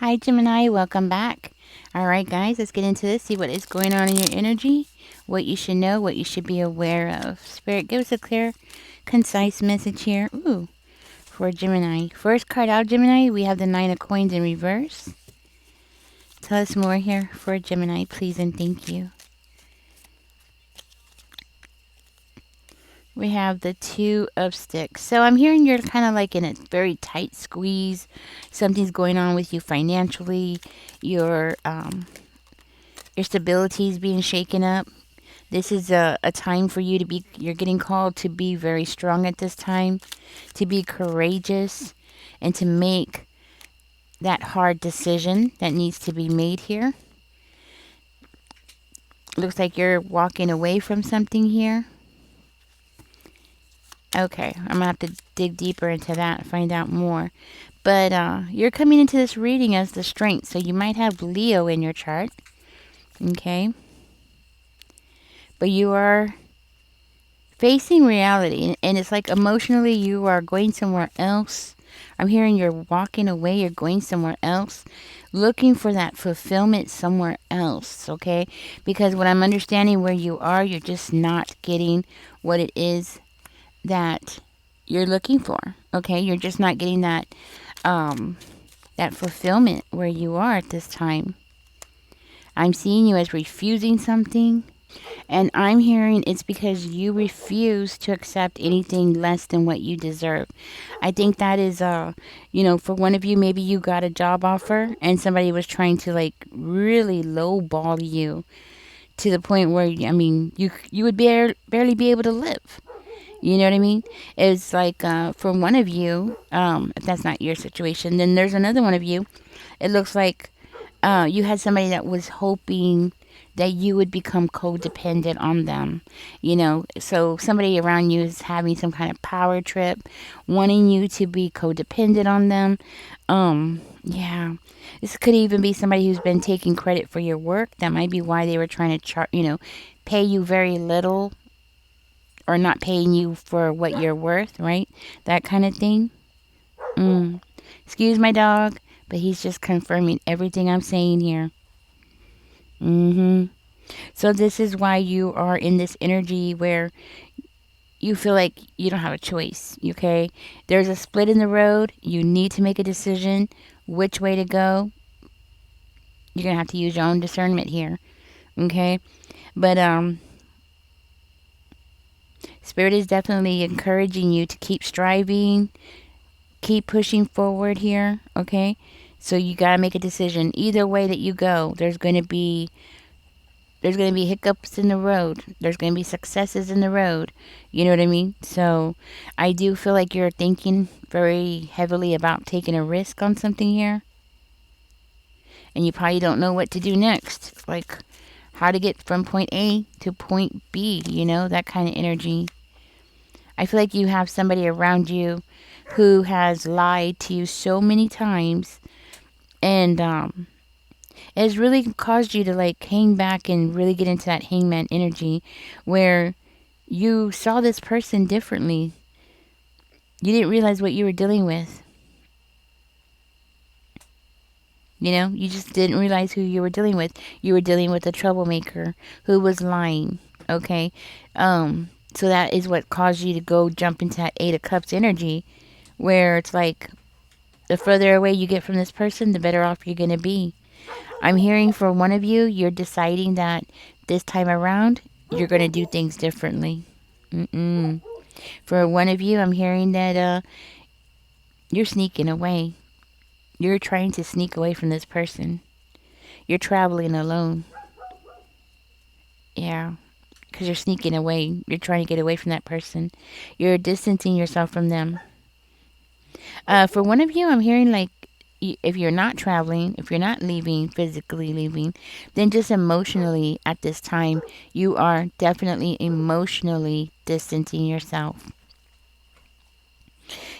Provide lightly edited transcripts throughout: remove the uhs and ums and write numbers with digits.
Hi, Gemini. Welcome back. All right, guys, let's get into this. See what is going on in your energy, what you should know, what you should be aware of. Spirit, give us a clear, concise message here. Ooh, for Gemini. First card out, Gemini, we have the Nine of Coins in reverse. Tell us more here for Gemini, please, and thank you. We have the Two of Sticks. So I'm hearing you're kind of like in a very tight squeeze. Something's going on with you financially. Your stability is being shaken up. This is a time for you to be, you're getting called to be very strong at this time, to be courageous, and to make that hard decision that needs to be made here. Looks like you're walking away from something here. Okay, I'm going to have to dig deeper into that and find out more. But you're coming into this reading as the strength, so you might have Leo in your chart. Okay? But you are facing reality, and it's like emotionally you are going somewhere else. I'm hearing you're walking away, you're going somewhere else, looking for that fulfillment somewhere else, okay? Because what I'm understanding where you are, you're just not getting what it is that you're looking for, okay? You're just not getting that fulfillment where you are at this time. I'm seeing you as refusing something. And I'm hearing it's because you refuse to accept anything less than what you deserve. I think that is, for one of you, maybe you got a job offer and somebody was trying to like really lowball you to the point where, I mean, you would barely be able to live. You know what I mean? It's like for one of you, if that's not your situation, then there's another one of you. It looks like you had somebody that was hoping that you would become codependent on them. So somebody around you is having some kind of power trip, wanting you to be codependent on them. Yeah. This could even be somebody who's been taking credit for your work. That might be why they were trying to pay you very little or not paying you for what you're worth, right? That kind of thing. Excuse my dog, but he's just confirming everything I'm saying here. So this is why you are in this energy where you feel like you don't have a choice, okay? There's a split in the road. You need to make a decision which way to go. You're going to have to use your own discernment here, okay? But Spirit is definitely encouraging you to keep striving, keep pushing forward here, okay? So you got to make a decision. Either way that you go, there's going to be hiccups in the road. There's going to be successes in the road. You know what I mean? So I do feel like you're thinking very heavily about taking a risk on something here. And you probably don't know what to do next. Like how to get from point A to point B, that kind of energy. I feel like you have somebody around you who has lied to you so many times, and it has really caused you to like hang back and really get into that hangman energy where you saw this person differently. You didn't realize what you were dealing with. You just didn't realize who you were dealing with. You were dealing with a troublemaker who was lying. Okay. So that is what caused you to go jump into that Eight of Cups energy where it's like the further away you get from this person, the better off you're going to be. I'm hearing for one of you, you're deciding that this time around, you're going to do things differently. For one of you, I'm hearing that you're sneaking away. You're trying to sneak away from this person. You're traveling alone. Yeah, because you're sneaking away. You're trying to get away from that person. You're distancing yourself from them. For one of you, I'm hearing like if you're not traveling, if you're not leaving, physically leaving, then just emotionally at this time, you are definitely emotionally distancing yourself.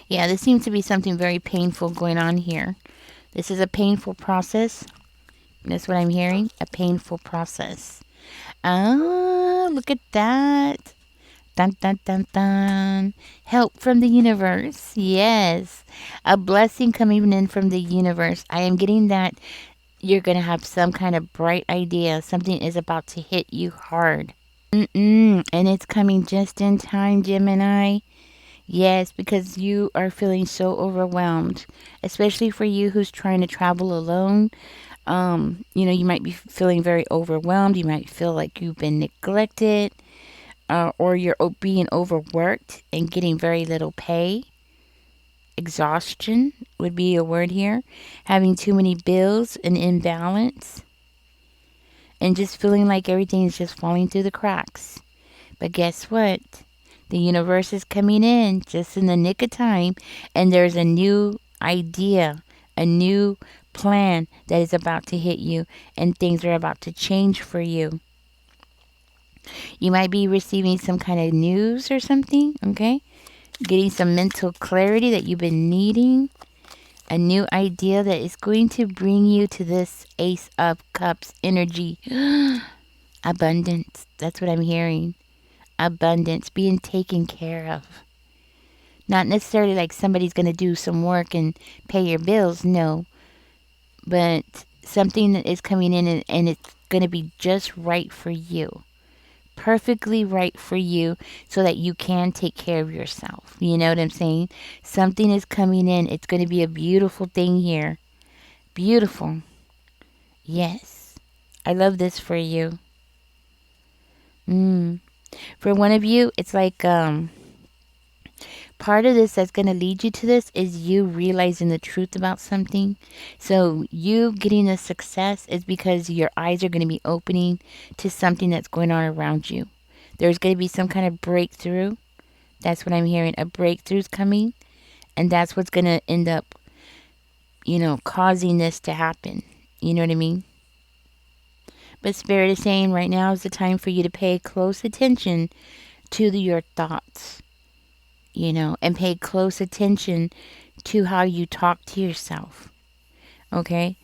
Yeah, this seems to be something very painful going on here. This is a painful process. That's what I'm hearing. A painful process. Ah, look at that. Dun, dun, dun, dun. Help from the universe. Yes. A blessing coming in from the universe. I am getting that you're going to have some kind of bright idea. Something is about to hit you hard. And it's coming just in time, Gemini. Yes, because you are feeling so overwhelmed, especially for you who's trying to travel alone. You might be feeling very overwhelmed. You might feel like you've been neglected, or you're being overworked and getting very little pay. Exhaustion would be a word here. Having too many bills, an imbalance, and just feeling like everything is just falling through the cracks. But guess what? The universe is coming in just in the nick of time, and there's a new idea, a new plan that is about to hit you, and things are about to change for you. You might be receiving some kind of news or something, okay? Getting some mental clarity that you've been needing, a new idea that is going to bring you to this Ace of Cups energy. Abundance. That's what I'm hearing. Abundance, being taken care of. Not necessarily like somebody's going to do some work and pay your bills, no. But something that is coming in, and it's going to be just right for you. Perfectly right for you so that you can take care of yourself. You know what I'm saying? Something is coming in. It's going to be a beautiful thing here. Beautiful. Yes. I love this for you. For one of you, it's like part of this that's going to lead you to this is you realizing the truth about something. So you getting the success is because your eyes are going to be opening to something that's going on around you. There's going to be some kind of breakthrough. That's what I'm hearing. A breakthrough's coming, and that's what's going to end up, causing this to happen. You know what I mean? But Spirit is saying right now is the time for you to pay close attention to your thoughts, and pay close attention to how you talk to yourself. Okay?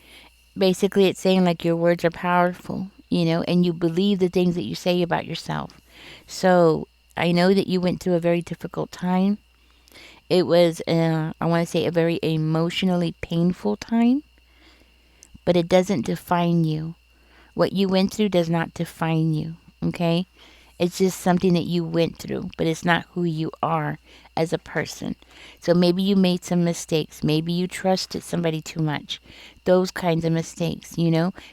Basically, it's saying like your words are powerful, and you believe the things that you say about yourself. So I know that you went through a very difficult time. It was, I want to say, a very emotionally painful time, but it doesn't define you. What you went through does not define you. Okay? It's just something that you went through, but it's not who you are as a person. So maybe you made some mistakes. Maybe you trusted somebody too much. Those kinds of mistakes,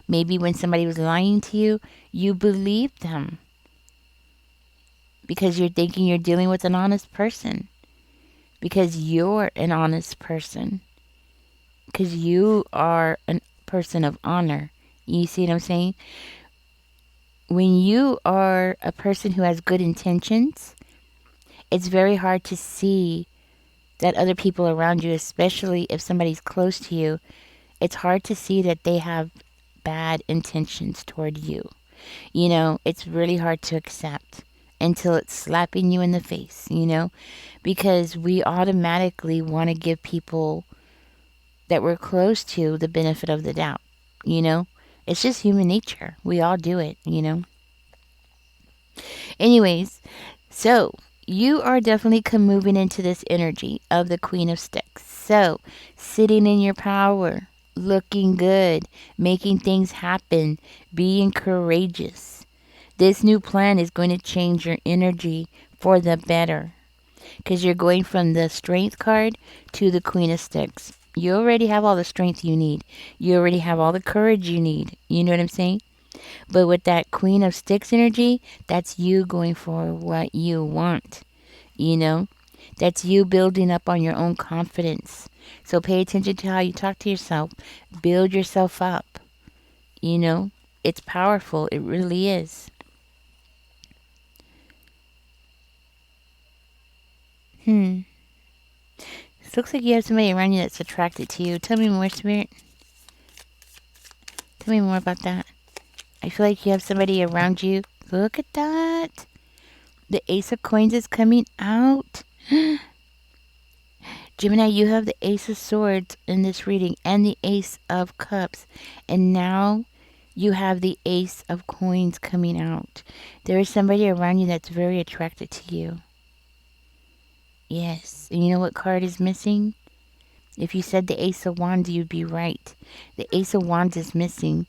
Maybe when somebody was lying to you, you believed them because you're thinking you're dealing with an honest person. Because you're an honest person. Because you are a person of honor. You see what I'm saying? When you are a person who has good intentions, it's very hard to see that other people around you, especially if somebody's close to you, it's hard to see that they have bad intentions toward you. It's really hard to accept until it's slapping you in the face, because we automatically want to give people that we're close to the benefit of the doubt, It's just human nature. We all do it, Anyways, so you are definitely moving into this energy of the Queen of Sticks. So, sitting in your power, looking good, making things happen, being courageous. This new plan is going to change your energy for the better because you're going from the Strength card to the Queen of Sticks. You already have all the strength you need. You already have all the courage you need. You know what I'm saying? But with that Queen of Sticks energy, that's you going for what you want. That's you building up on your own confidence. So pay attention to how you talk to yourself. Build yourself up. It's powerful. It really is. It looks like you have somebody around you that's attracted to you. Tell me more, Spirit. Tell me more about that. I feel like you have somebody around you. Look at that. The Ace of Coins is coming out. Gemini, you have the Ace of Swords in this reading and the Ace of Cups. And now You have the Ace of Coins coming out. There is somebody around you that's very attracted to you. Yes. And you know what card is missing? If you said the Ace of Wands, you'd be right. The Ace of Wands is missing.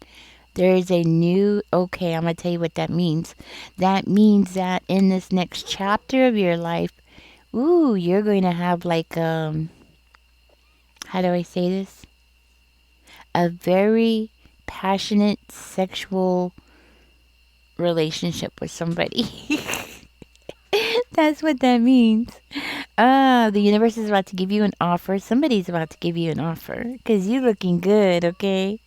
There is a new, okay, I'm going to tell you what that means. That means that in this next chapter of your life, ooh, you're going to have like, how do I say this? A very passionate sexual relationship with somebody. That's what that means. The universe is about to give you an offer. Somebody's about to give you an offer because you're looking good, okay?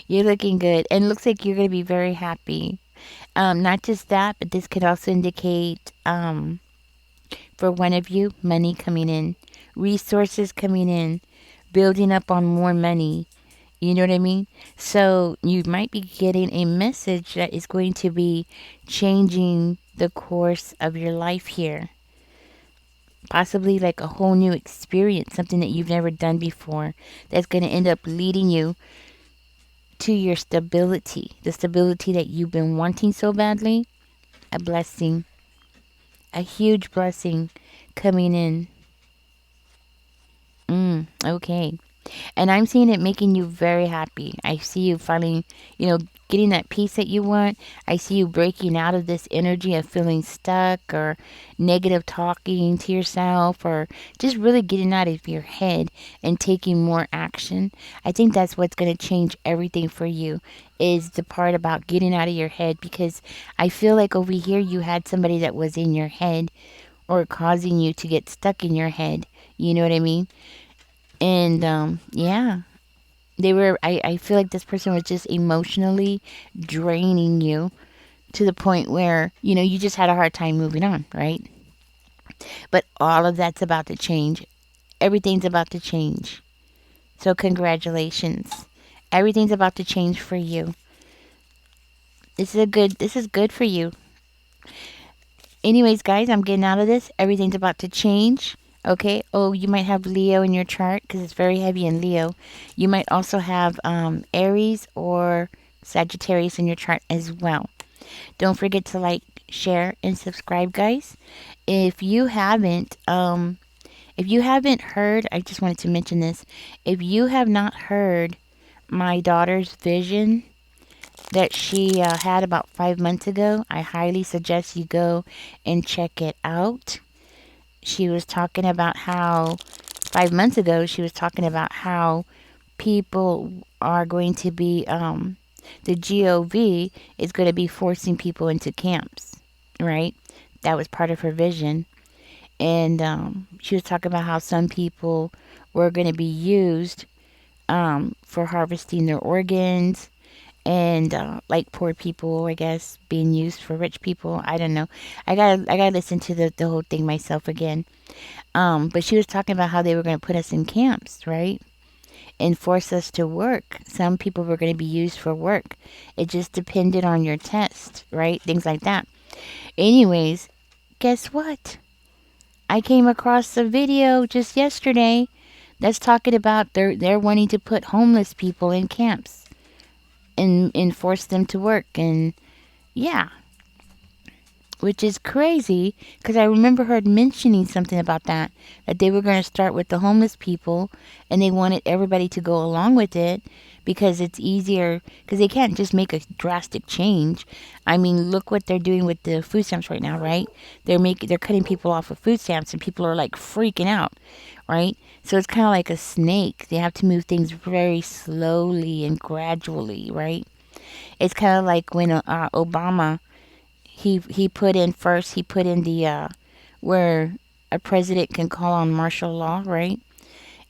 You're looking good. And it looks like you're going to be very happy. Not just that, but this could also indicate for one of you, money coming in, resources coming in, building up on more money. You know what I mean? So you might be getting a message that is going to be changing the course of your life here. Possibly like a whole new experience, something that you've never done before, that's going to end up leading you to your stability, the stability that you've been wanting so badly. A blessing, a huge blessing coming in. Okay. And I'm seeing it making you very happy. I see you finally, getting that peace that you want. I see you breaking out of this energy of feeling stuck or negative talking to yourself or just really getting out of your head and taking more action. I think that's what's going to change everything for you is the part about getting out of your head because I feel like over here you had somebody that was in your head or causing you to get stuck in your head. You know what I mean? And yeah, I feel like this person was just emotionally draining you to the point where, you just had a hard time moving on, right? But all of that's about to change. Everything's about to change. So congratulations. Everything's about to change for you. This is good for you. Anyways, guys, I'm getting out of this. Everything's about to change. Okay. Oh, you might have Leo in your chart because it's very heavy in Leo. You might also have Aries or Sagittarius in your chart as well. Don't forget to like, share, and subscribe, guys. If you haven't heard, I just wanted to mention this. If you have not heard my daughter's vision that she had about 5 months ago, I highly suggest you go and check it out. She was talking about how 5 months ago she was talking about how people are going to be the GOV is going to be forcing people into camps, right? That was part of her vision. And she was talking about how some people were going to be used for harvesting their organs and like poor people, I guess, being used for rich people. I don't know. I gotta listen to the whole thing myself again. But she was talking about how they were going to put us in camps, right? And force us to work. Some people were going to be used for work. It just depended on your test, right? Things like that. Anyways, guess what? I came across a video just yesterday that's talking about they're wanting to put homeless people in camps and force them to work and yeah, which is crazy because I remember her mentioning something about that they were going to start with the homeless people and they wanted everybody to go along with it because it's easier because they can't just make a drastic change. I mean, look what they're doing with the food stamps right now, right? They're cutting people off of food stamps and people are like freaking out, right? So it's kind of like a snake. They have to move things very slowly and gradually, right? It's kind of like when Obama he put in first. He put in the where a president can call on martial law, right?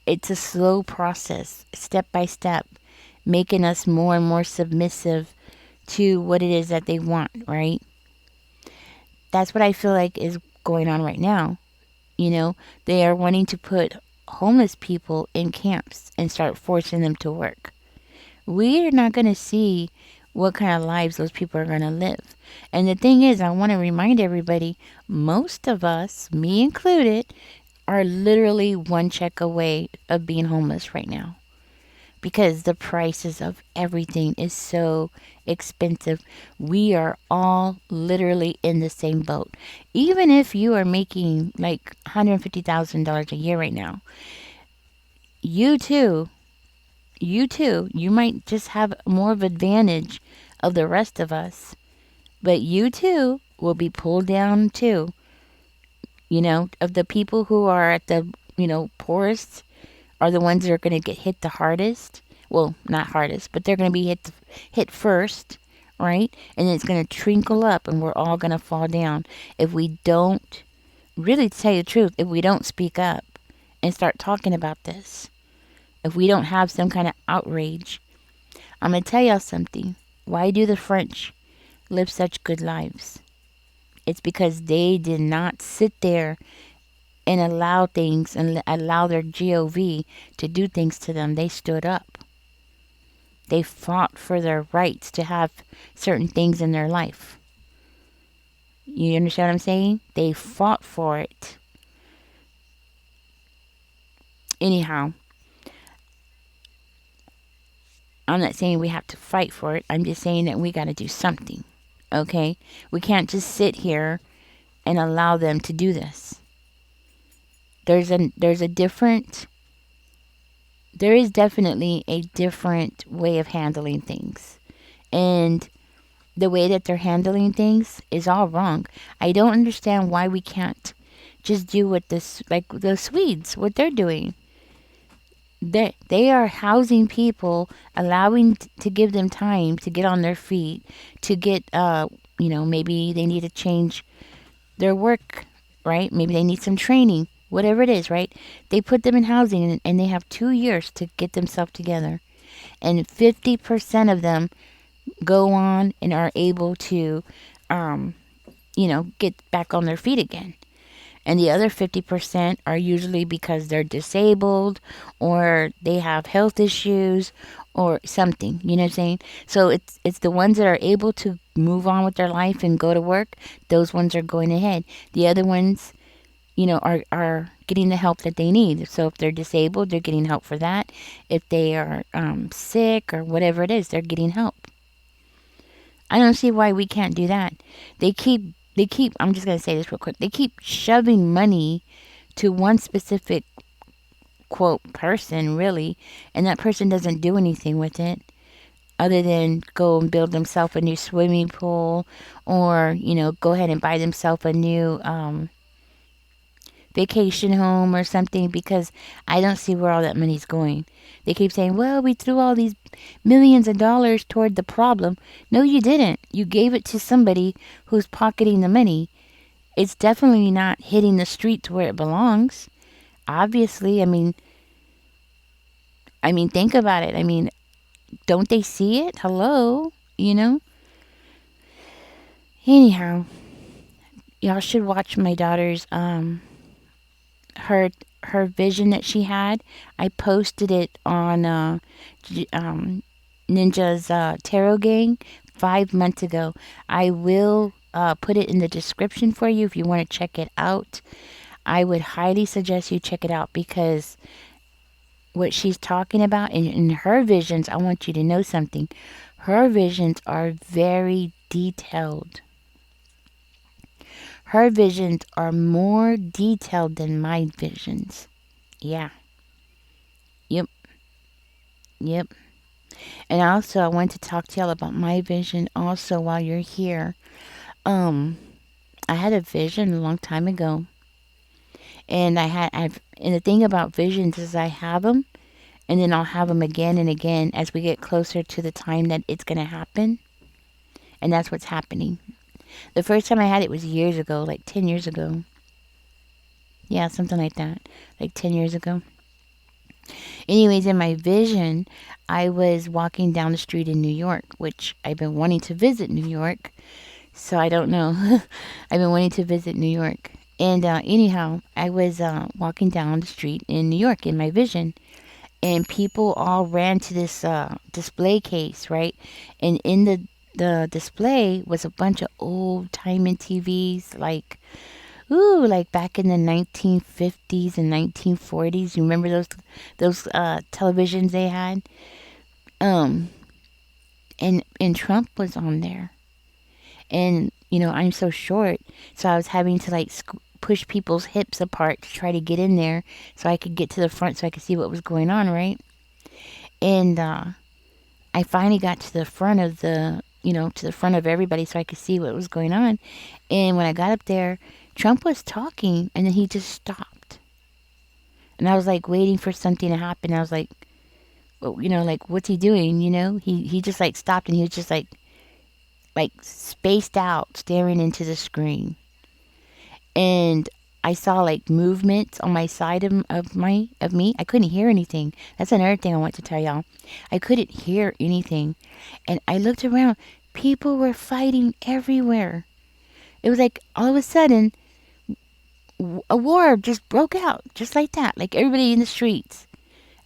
It's a slow process, step by step, making us more and more submissive to what it is that they want, right? That's what I feel like is going on right now. They are wanting to put homeless people in camps and start forcing them to work. We're not going to see what kind of lives those people are going to live. And the thing is, I want to remind everybody, most of us, me included, are literally one check away of being homeless right now. because the prices of everything is so expensive. We are all literally in the same boat. Even if you are making like $150,000 a year right now, you too, you might just have more of advantage of the rest of us, but you too will be pulled down too. Of the people who are at the, poorest are the ones that are going to get hit the hardest. Well, not hardest, but they're going to be hit first, right? And it's going to trickle up, and we're all going to fall down if we don't. Really, to tell you the truth, if we don't speak up and start talking about this, if we don't have some kind of outrage, I'm going to tell y'all something. Why do the French live such good lives? It's because they did not sit there and allow things and allow their GOV to do things to them. They stood up. They fought for their rights to have certain things in their life. You understand what I'm saying? They fought for it. Anyhow, I'm not saying we have to fight for it. I'm just saying that we got to do something. Okay? We can't just sit here and allow them to do this. There is definitely a different way of handling things. And the way that they're handling things is all wrong. I don't understand why we can't just do what like the Swedes, what they're doing. They are housing people, allowing to give them time to get on their feet, to get, maybe they need to change their work, right? Maybe they need some training, whatever it is, right? They put them in housing, and they have 2 years to get themselves together. And 50% of them go on and are able to, get back on their feet again. And the other 50% are usually because they're disabled or they have health issues or something. You know what I'm saying? So it's the ones that are able to move on with their life and go to work. Those ones are going ahead. The other ones, are getting the help that they need. So if they're disabled, they're getting help for that. If they are sick or whatever it is, they're getting help. I don't see why we can't do that. They keep, I'm just going to say this real quick. They keep shoving money to one specific, quote, person, really, and that person doesn't do anything with it other than go and build themselves a new swimming pool or, go ahead and buy themselves a new vacation home or something, because I don't see where all that money's going. They keep saying, well, we threw all these millions of dollars toward the problem. No, you didn't. You gave it to somebody who's pocketing the money. It's definitely not hitting the streets where it belongs. Obviously, I mean, think about it. I mean, don't they see it? Hello, Anyhow, y'all should watch my daughter's her vision that she had. I posted it on Ninja's Tarot Gang 5 months ago. I will put it in the description for you if you want to check it out. I would highly suggest you check it out, because what she's talking about in her visions, I want you to know something. Her visions are very detailed. Her visions are more detailed than my visions. Yeah. Yep. Yep. And also, I want to talk to y'all about my vision also while you're here. I had a vision a long time ago. And and the thing about visions is I have them, and then I'll have them again and again as we get closer to the time that it's going to happen. And that's what's happening. The first time I had it was years ago, like 10 years ago. Yeah, something like that. Like 10 years ago. Anyways, in my vision, I was walking down the street in New York, which I've been wanting to visit New York. So I don't know. I've been wanting to visit New York. And anyhow, I was walking down the street in New York in my vision. And people all ran to this display case, right? And in the display was a bunch of old timey TVs, like ooh, like back in the 1950s and 1940s. You remember those televisions they had? Um, and Trump was on there. And I'm so short, so I was having to like push people's hips apart to try to get in there so I could get to the front so I could see what was going on, right? And I finally got to the front of to the front of everybody so I could see what was going on. And when I got up there, Trump was talking and then he just stopped. And I was like waiting for something to happen. I was like, well, like what's he doing? He just like stopped and he was just like spaced out, staring into the screen. And I saw like movements on my side of me. I couldn't hear anything. That's another thing I want to tell y'all. I couldn't hear anything. And I looked around. People were fighting everywhere. It was like all of a sudden a war just broke out just like that. Like everybody in the streets.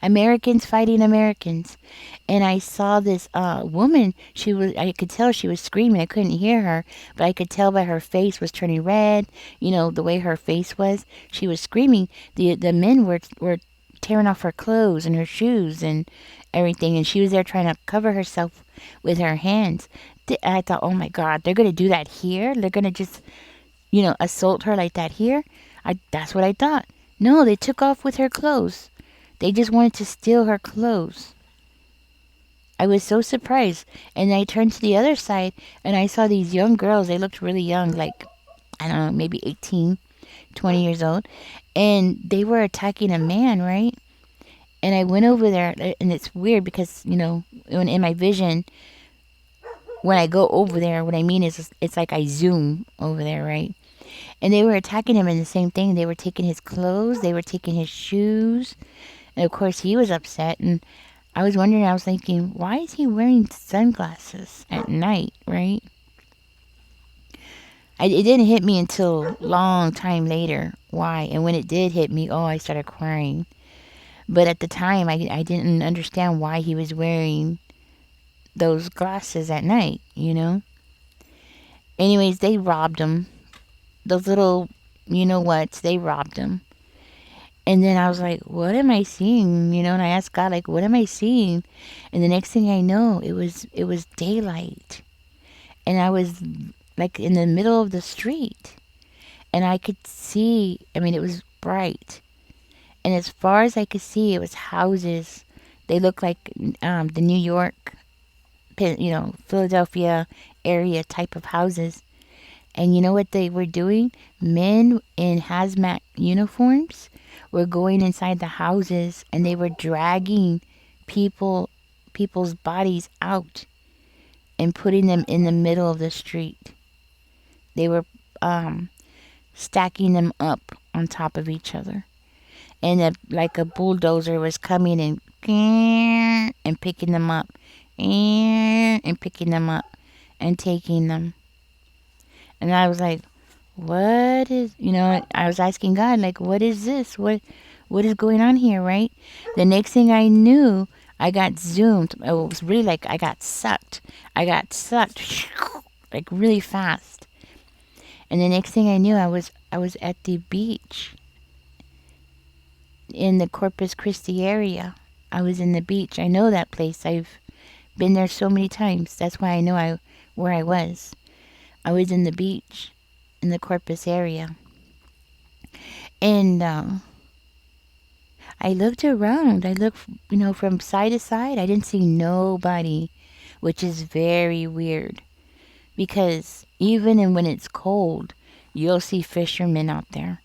Americans fighting Americans. And I saw this woman. I could tell she was screaming. I couldn't hear her, but I could tell by her face was turning red. The way her face was. She was screaming. The men were tearing off her clothes and her shoes and everything, and she was there trying to cover herself with her hands. I thought, oh my God, they're gonna do that here. They're gonna just assault her like that here. That's what I thought. No, they took off with her clothes. They just wanted to steal her clothes. I was so surprised. And I turned to the other side and I saw these young girls. They looked really young, like, I don't know, maybe 18, 20 years old. And they were attacking a man, right? And I went over there, and it's weird because, in my vision, when I go over there, what I mean is it's like I zoom over there, right? And they were attacking him, and the same thing. They were taking his clothes. They were taking his shoes. And of course, he was upset. And I was wondering, I was thinking, why is he wearing sunglasses at night, right? It didn't hit me until long time later why. And when it did hit me, I started crying. But at the time, I didn't understand why he was wearing those glasses at night. Anyways, they robbed him. Those little, you-know-whats, they robbed him. And then I was like, what am I seeing? And I asked God, like, what am I seeing? And the next thing I know, it was daylight. And I was like in the middle of the street. And I could see, it was bright. And as far as I could see, it was houses. They looked like the New York, Philadelphia area type of houses. And you know what they were doing? Men in hazmat uniforms were going inside the houses and they were dragging people's bodies out and putting them in the middle of the street. They were stacking them up on top of each other. And like a bulldozer was coming and picking them up and picking them up and taking them. And I was like, what is, I was asking God, like, what is this? What is going on here, right? The next thing I knew, I got zoomed. It was really like I got sucked. Like really fast. And the next thing I knew, I was at the beach in the Corpus Christi area. I was in the beach. I know that place. I've been there so many times. That's why I know where I was. I was in the beach in the Corpus area. And I looked around. I looked, from side to side. I didn't see nobody, which is very weird. Because even when it's cold, you'll see fishermen out there.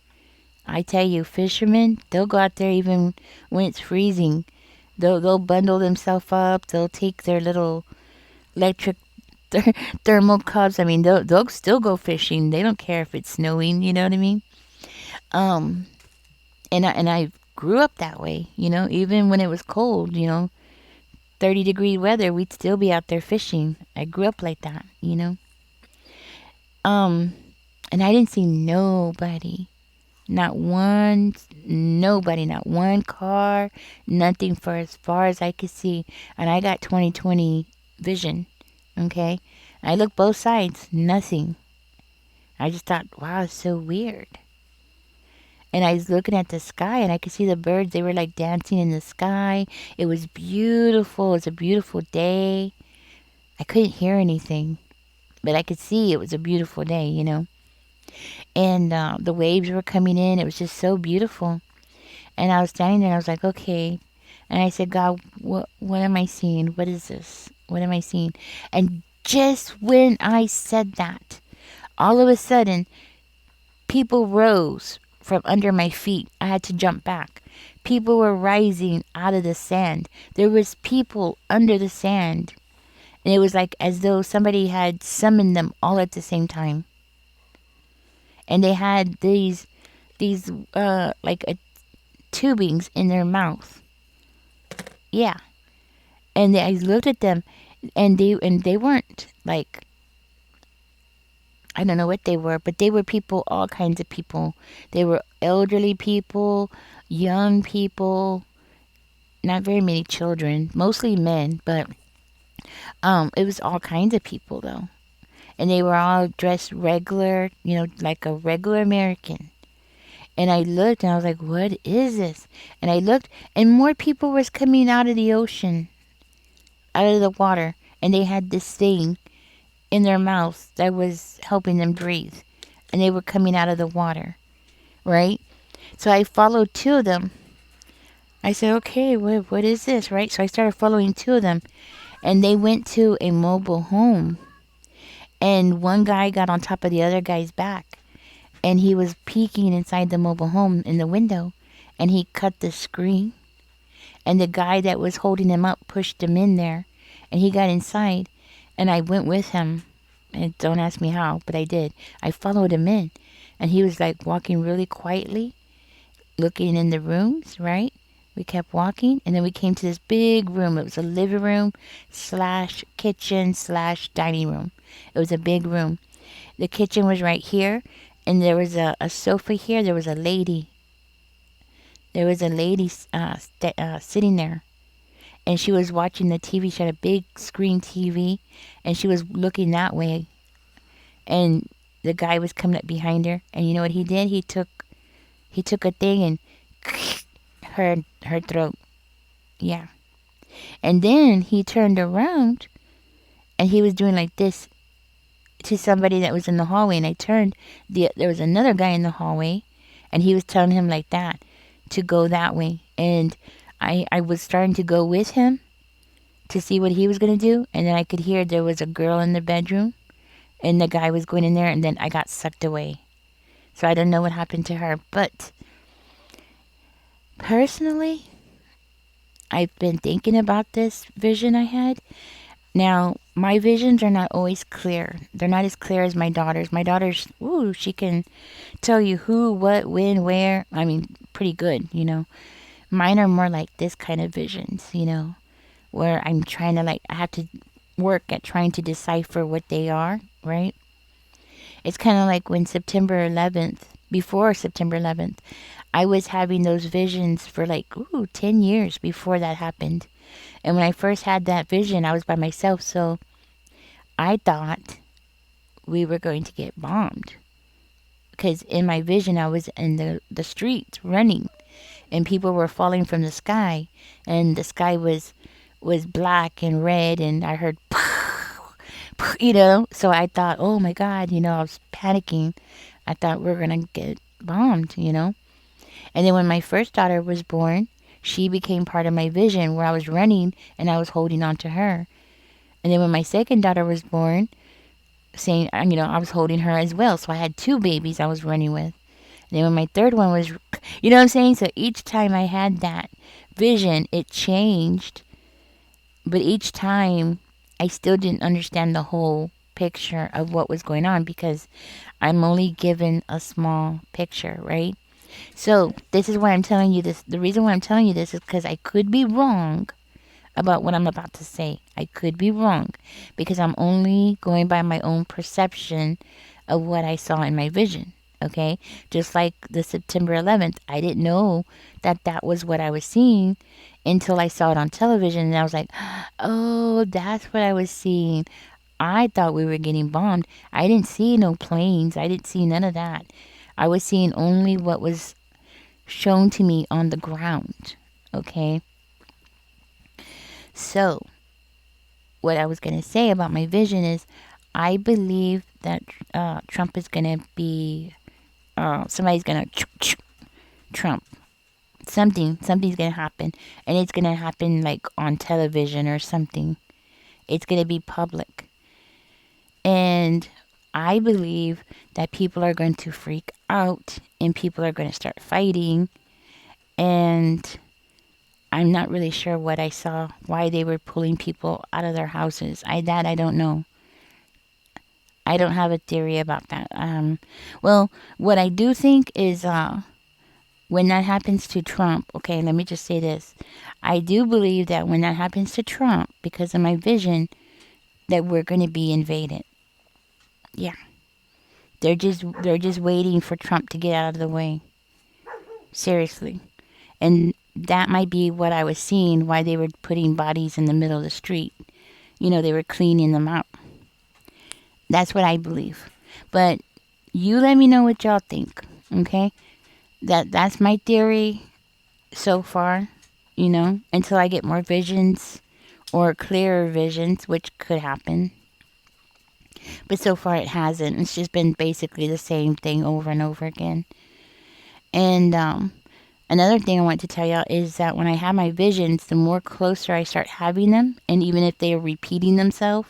I tell you, fishermen, they'll go out there even when it's freezing. They'll bundle themselves up. They'll take their little electric thermal cups. They'll still go fishing. They don't care if it's snowing. You know what I mean? And I grew up that way. Even when it was cold, 30-degree weather, we'd still be out there fishing. I grew up like that. And I didn't see nobody. Nobody, not one car, nothing for as far as I could see. And I got 20/20 vision, okay? I looked both sides, nothing. I just thought, wow, it's so weird. And I was looking at the sky and I could see the birds. They were like dancing in the sky. It was beautiful. It was a beautiful day. I couldn't hear anything, but I could see it was a beautiful day, you know. And the waves were coming in. It was just so beautiful. And I was standing there and I was like, okay. And I said, God, what am I seeing? What is this? What am I seeing? And just when I said that, all of a sudden, people rose from under my feet. I had to jump back. People were rising out of the sand. There was people under the sand. And it was like as though somebody had summoned them all at the same time. And they had these like tubings in their mouth. Yeah. And I looked at them and they weren't like, I don't know what they were, but they were people, all kinds of people. They were elderly people, young people, not very many children, mostly men, but it was all kinds of people though. And they were all dressed regular, you know, like a regular American. And I looked and I was like, what is this? And I looked and more people was coming out of the ocean, out of the water, and they had this thing in their mouths that was helping them breathe. And they were coming out of the water, right? So I followed two of them. I said, okay, what is this, right? So I started following two of them, and they went to a mobile home. And one guy got on top of the other guy's back, and he was peeking inside the mobile home in the window, and he cut the screen. And the guy that was holding him up pushed him in there, and he got inside, and I went with him. And don't ask me how, but I did. I followed him in, and he was like walking really quietly, looking in the rooms, right? We kept walking, and then we came to this big room. It was a living room slash kitchen slash dining room. It was a big room. The kitchen was right here, and there was a sofa here. There was a lady. There was a lady sitting there, and she was watching the TV. She had a big screen TV, and she was looking that way. And the guy was coming up behind her, and you know what he did? He took a thing and her throat. Yeah. And then he turned around, and he was doing like this to somebody that was in the hallway. And I turned. There was another guy in the hallway, and he was telling him like that to go that way. And I was starting to go with him to see what he was going to do. And then I could hear there was a girl in the bedroom, and the guy was going in there, and then I got sucked away. So I don't know what happened to her. But personally, I've been thinking about this vision I had. Now, my visions are not always clear. They're not as clear as my daughter's. My daughter's, ooh, she can tell you who, what, when, where. I mean, pretty good, you know. Mine are more like this kind of visions, you know, where I'm trying to, like, I have to work at trying to decipher what they are, right? It's kind of like when September 11th, before September 11th, I was having those visions for like, 10 years before that happened. And when I first had that vision, I was by myself, so I thought we were going to get bombed. Because in my vision, I was in the streets running, and people were falling from the sky, and the sky was black and red, and I heard, you know, so I thought, oh my God, you know, I was panicking. I thought we were going to get bombed, you know. And then when my first daughter was born, she became part of my vision where I was running and I was holding on to her. And then when my second daughter was born, saying, you know, I was holding her as well. So I had two babies I was running with. And then when my third one was, you know what I'm saying? So each time I had that vision, it changed. But each time I still didn't understand the whole picture of what was going on because I'm only given a small picture, right? So this is why I'm telling you this. The reason why I'm telling you this is because I could be wrong about what I'm about to say. I could be wrong because I'm only going by my own perception of what I saw in my vision. Okay? Just like the September 11th, I didn't know that that was what I was seeing until I saw it on television, and I was like, oh, that's what I was seeing. I thought we were getting bombed. I didn't see no planes. I didn't see none of that. I was seeing only what was shown to me on the ground. Okay? So, what I was going to say about my vision is I believe that Trump is going to be, somebody's going to Trump. Something's going to happen. And it's going to happen like on television or something. It's going to be public. And I believe that people are going to freak out and people are going to start fighting. And I'm not really sure what I saw, why they were pulling people out of their houses. I don't know. I don't have a theory about that. Well, what I do think is when that happens to Trump, okay, let me just say this. I do believe that when that happens to Trump, because of my vision, that we're going to be invaded. Yeah. They're just waiting for Trump to get out of the way. Seriously. And that might be what I was seeing, why they were putting bodies in the middle of the street. You know, they were cleaning them out. That's what I believe. But you let me know what y'all think, okay? That's my theory so far, you know, until I get more visions or clearer visions, which could happen. But so far it hasn't. It's just been basically the same thing over and over again. And another thing I want to tell y'all is that when I have my visions, the more closer I start having them, and even if they are repeating themselves,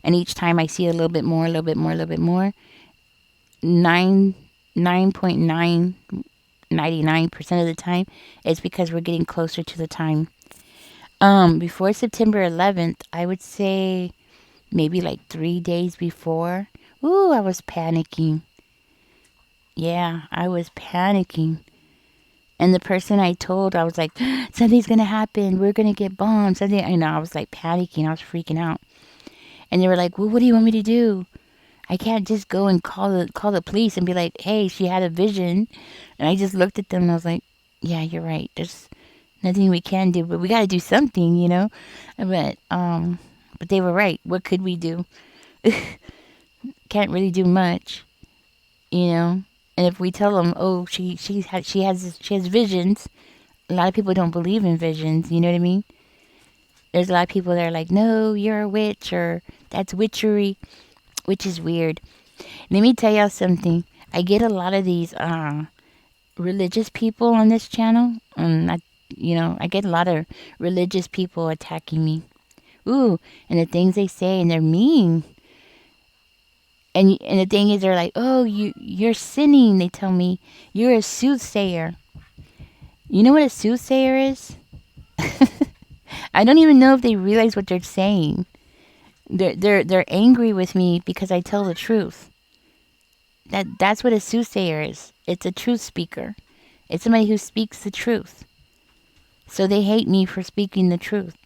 and each time I see a little bit more, a little bit more, a little bit more, 99% of the time, it's because we're getting closer to the time. Before September 11th, I would say maybe like 3 days before. Ooh, I was panicking. Yeah, I was panicking. And the person I told, I was like, something's going to happen. We're going to get bombed. Something. I know, I was like panicking. I was freaking out. And they were like, well, what do you want me to do? I can't just go and call the police and be like, hey, she had a vision. And I just looked at them and I was like, yeah, you're right. There's nothing we can do, but we got to do something, you know? But they were right. What could we do? Can't really do much, you know? And if we tell them, oh, she has visions, a lot of people don't believe in visions. You know what I mean? There's a lot of people that are like, no, you're a witch, or that's witchery, which is weird. Let me tell y'all something. I get a lot of these religious people on this channel. I get a lot of religious people attacking me. Ooh, and the things they say, and they're mean. And the thing is, they're like, oh, you're sinning. They tell me, you're a soothsayer. You know what a soothsayer is? I don't even know if they realize what they're saying. They're angry with me because I tell the truth. That's what a soothsayer is. It's a truth speaker. It's somebody who speaks the truth. So they hate me for speaking the truth.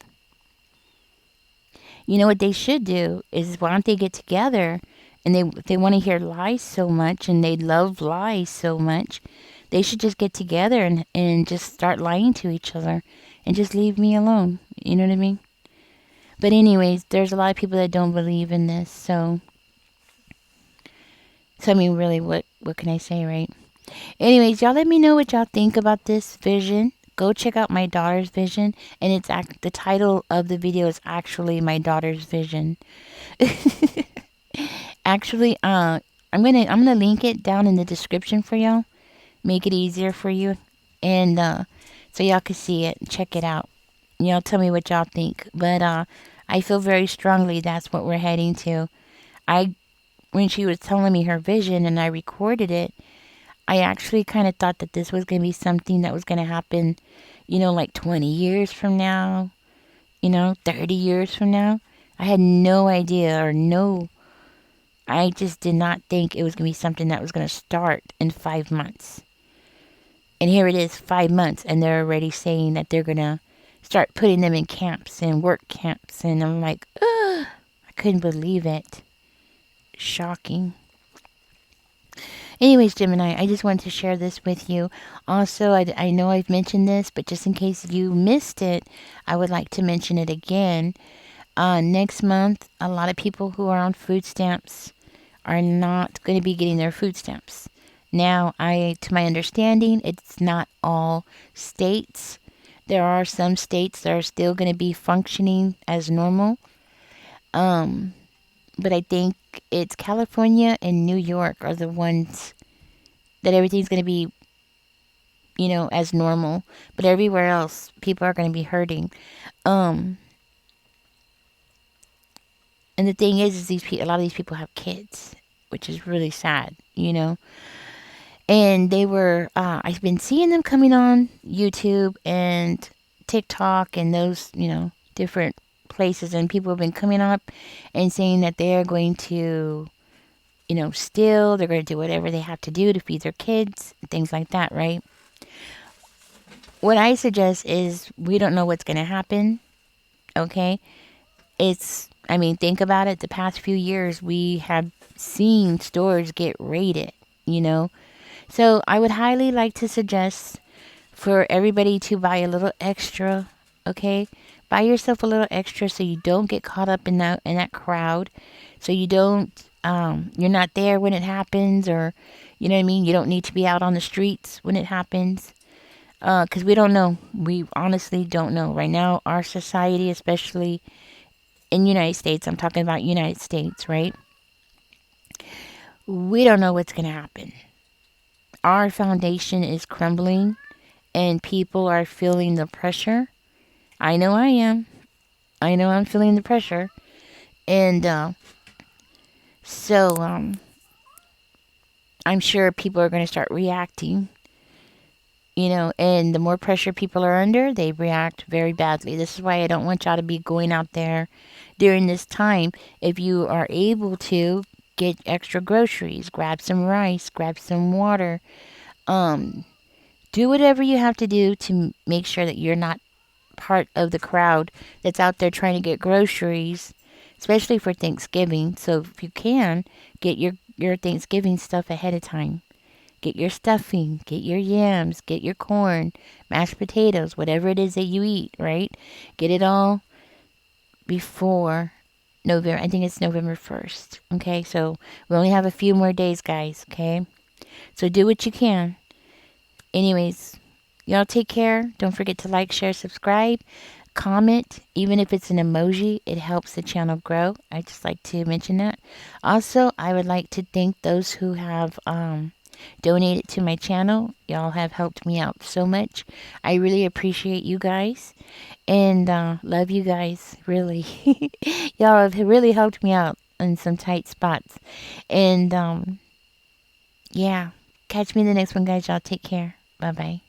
You know what they should do is, why don't they get together, and they want to hear lies so much and they love lies so much, they should just get together and just start lying to each other and just leave me alone. You know what I mean? But anyways, there's a lot of people that don't believe in this. So I mean, really, what can I say, right? Anyways, y'all let me know what y'all think about this vision. Go check out my daughter's vision, and the title of the video is actually my daughter's vision. Actually, I'm gonna link it down in the description for y'all. Make it easier for you, and so y'all can see it. Check it out. Y'all tell me what y'all think. But I feel very strongly that's what we're heading to. When she was telling me her vision and I recorded it, I actually kind of thought that this was going to be something that was going to happen, you know, like 20 years from now, you know, 30 years from now. I had no idea, I just did not think it was going to be something that was going to start in 5 months. And here it is, 5 months, and they're already saying that they're going to start putting them in camps and work camps. And I'm like, ugh, I couldn't believe it. Shocking. Anyways, Gemini, I just wanted to share this with you. Also, I know I've mentioned this, but just in case you missed it, I would like to mention it again. Next month, a lot of people who are on food stamps are not going to be getting their food stamps. Now, to my understanding, it's not all states. There are some states that are still going to be functioning as normal. Um, but I think it's California and New York are the ones that everything's going to be, as normal. But everywhere else, people are going to be hurting. Um, and the thing is a lot of these people have kids, which is really sad. And I've been seeing them coming on YouTube and TikTok and those, different places. And people have been coming up and saying that they are going to, steal, they're going to do whatever they have to do to feed their kids, things like that, right? What I suggest is we don't know what's going to happen, okay? Think about it. The past few years, we have seen stores get raided. So I would highly like to suggest for everybody to buy a little extra, okay? Buy yourself a little extra so you don't get caught up in that crowd. So you don't you're not there when it happens, or you know what I mean? You don't need to be out on the streets when it happens. Cuz we don't know. We honestly don't know. Right now our society, especially in United States, I'm talking about United States, right? We don't know what's going to happen. Our foundation is crumbling and people are feeling the pressure. I know I am. I know I'm feeling the pressure. And so I'm sure people are going to start reacting, and the more pressure people are under, they react very badly. This is why I don't want y'all to be going out there during this time. If you are able to, get extra groceries, grab some rice, grab some water. Do whatever you have to do to make sure that you're not part of the crowd that's out there trying to get groceries, especially for Thanksgiving. So if you can, get your Thanksgiving stuff ahead of time. Get your stuffing, get your yams, get your corn, mashed potatoes, whatever it is that you eat, right? Get it all before November. I think it's November 1st. Okay, so we only have a few more days, guys, okay? So do what you can. Anyways, y'all take care. Don't forget to like, share, subscribe, comment. Even if it's an emoji, it helps the channel grow. I just like to mention that. Also, I would like to thank those who have donated to my channel. Y'all have helped me out so much. I really appreciate you guys and love you guys, really. Y'all have really helped me out in some tight spots. And yeah, catch me in the next one, guys. Y'all take care. Bye bye.